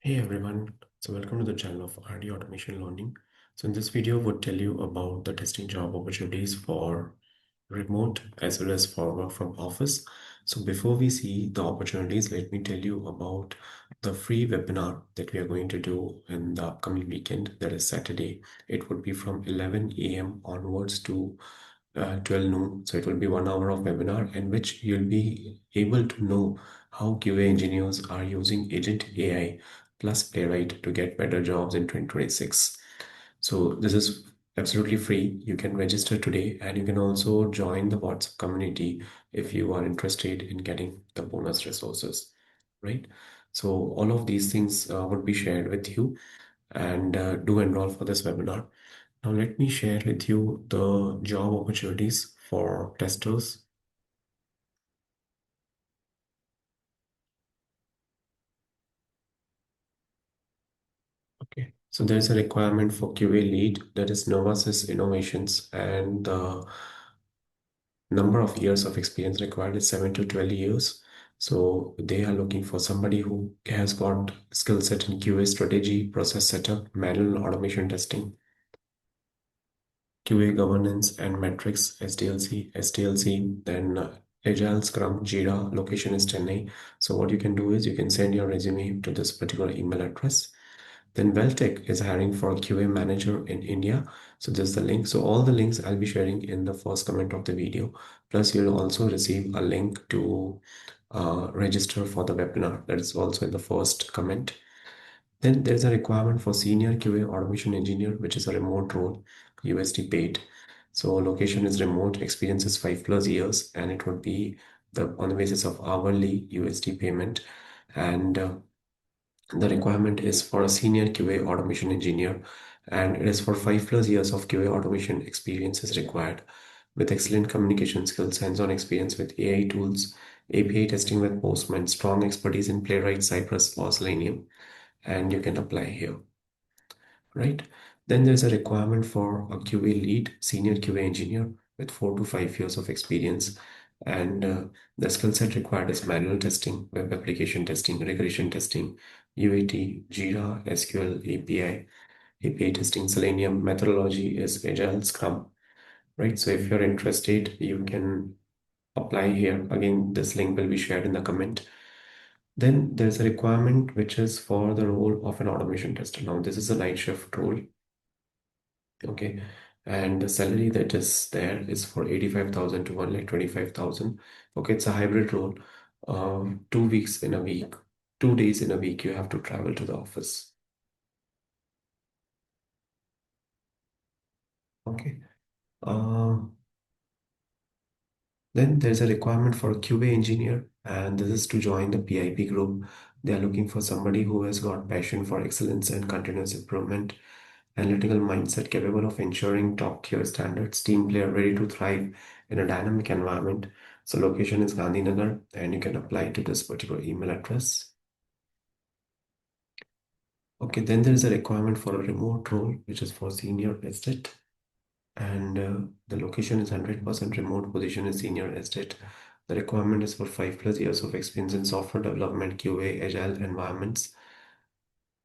Hey everyone, so welcome to the channel of RD Automation Learning. So in this video, would tell you about the testing job opportunities for remote as well as for work from office. So before we see the opportunities, let me tell you about the free webinar that we are going to do in the upcoming weekend, that is Saturday. It would be from 11 a.m. onwards to 12 noon. So it will be 1 hour of webinar in which you'll be able to know how QA engineers are using Agent AI plus Playwright to get better jobs in 2026. So this is absolutely free. You can register today and you can also join the WhatsApp community if you are interested in getting the bonus resources, right? So all of these things would be shared with you and do enroll for this webinar. Now let me share with you the job opportunities for testers. Okay, so there's a requirement for QA lead, that is Novasys Innovations, and the number of years of experience required is 7 to 12 years. So they are looking for somebody who has got skill set in QA strategy, process setup, manual automation testing, QA governance and metrics, SDLC, then Agile, Scrum, Jira, location is Chennai. So what you can do is you can send your resume to this particular email address. Then Welltech is hiring for a QA manager in India. So this is the link. So all the links I'll be sharing in the first comment of the video. Plus you'll also receive a link to register for the webinar. That is also in the first comment. Then there's a requirement for senior QA automation engineer, which is a remote role, USD paid. So location is remote, experience is 5+ years, and it would be on the basis of hourly USD payment. And the requirement is for a senior QA automation engineer, and it is for 5+ years of QA automation experience is required, with excellent communication skills, hands-on experience with AI tools, API testing with Postman, strong expertise in Playwright, Cypress, or Selenium, and you can apply here, right? Then there's a requirement for a QA lead, senior QA engineer with 4 to 5 years of experience. And the skill set required is manual testing, web application testing, regression testing, UAT, Jira, SQL, API testing, Selenium. Methodology is Agile, Scrum, right? So if you're interested, you can apply here. Again, this link will be shared in the comment. Then there's a requirement which is for the role of an automation tester. Now, this is a night shift role. Okay. And the salary that is there is for 85,000 to 1,25,000. Okay, it's a hybrid role. 2 weeks in a week, 2 days in a week, you have to travel to the office. Okay. Uh, then there's a requirement for a QA engineer, and this is to join the PIP group. They are looking for somebody who has got passion for excellence and continuous improvement, analytical mindset capable of ensuring top tier standards, team player ready to thrive in a dynamic environment. So location is Gandhinagar, and you can apply to this particular email address. Okay, then there is a requirement for a remote role, which is for senior estate, and the location is 100% remote, position is senior estate. The requirement is for 5+ years of experience in software development, QA, agile environments,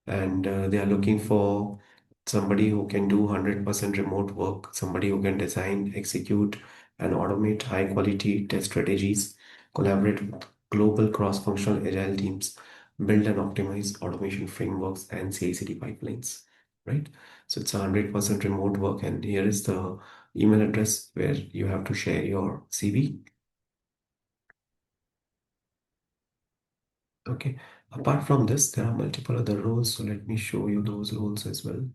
and they are looking for somebody who can do 100% remote work, somebody who can design, execute, and automate high quality test strategies, collaborate with global cross-functional agile teams, build and optimize automation frameworks and CI/CD pipelines, right? So it's 100% remote work, and here is the email address where you have to share your CV. Okay. Apart from this, there are multiple other roles, so let me show you those roles as well.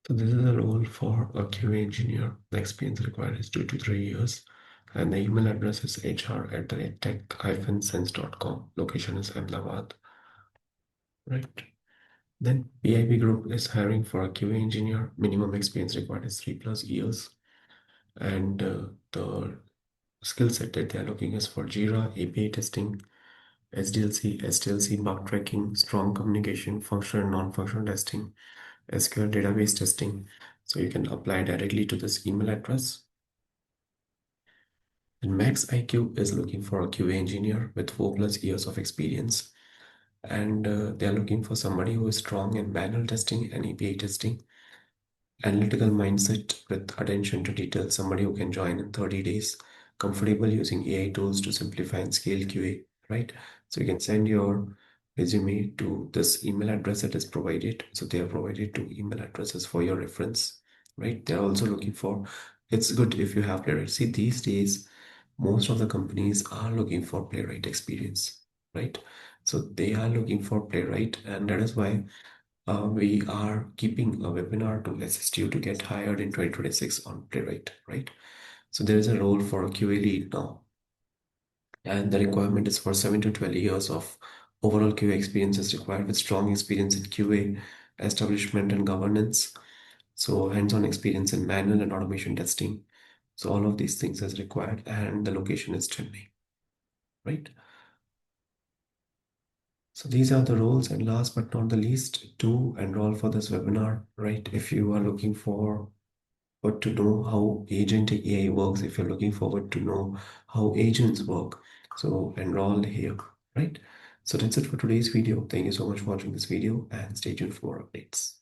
So this is a role for a QA engineer. The experience required is 2 to 3 years. And the email address is hr@tech-sense.com. Location is Ahmedabad. Right. Then PIP group is hiring for a QA engineer. Minimum experience required is 3+ years. And the skill set that they're looking is for Jira, API testing, SDLC bug tracking, strong communication, functional and non-functional testing, SQL database testing. So you can apply directly to this email address. And Max IQ is looking for a QA engineer with 4+ years of experience. And they are looking for somebody who is strong in manual testing and API testing, analytical mindset with attention to detail, somebody who can join in 30 days, comfortable using AI tools to simplify and scale QA, right? So you can send your resume to this email address that is provided. So they are provided two email addresses for your reference, right? They're also looking for, it's good if you have Playwright. See, these days, most of the companies are looking for Playwright experience, right? So they are looking for Playwright, and that is why we are keeping a webinar to assist you to get hired in 2026 on Playwright, right? So there is a role for a QA lead now, and the requirement is for 7 to 12 years of overall QA experience is required with strong experience in QA establishment and governance. So hands-on experience in manual and automation testing. So all of these things is required, and the location is Chennai, right? So these are the roles, and last but not the least, to enroll for this webinar, right? If you are looking for but to know how agentic AI works, if you're looking forward to know how agents work, so enroll here, right? So that's it for today's video. Thank you so much for watching this video and stay tuned for more updates.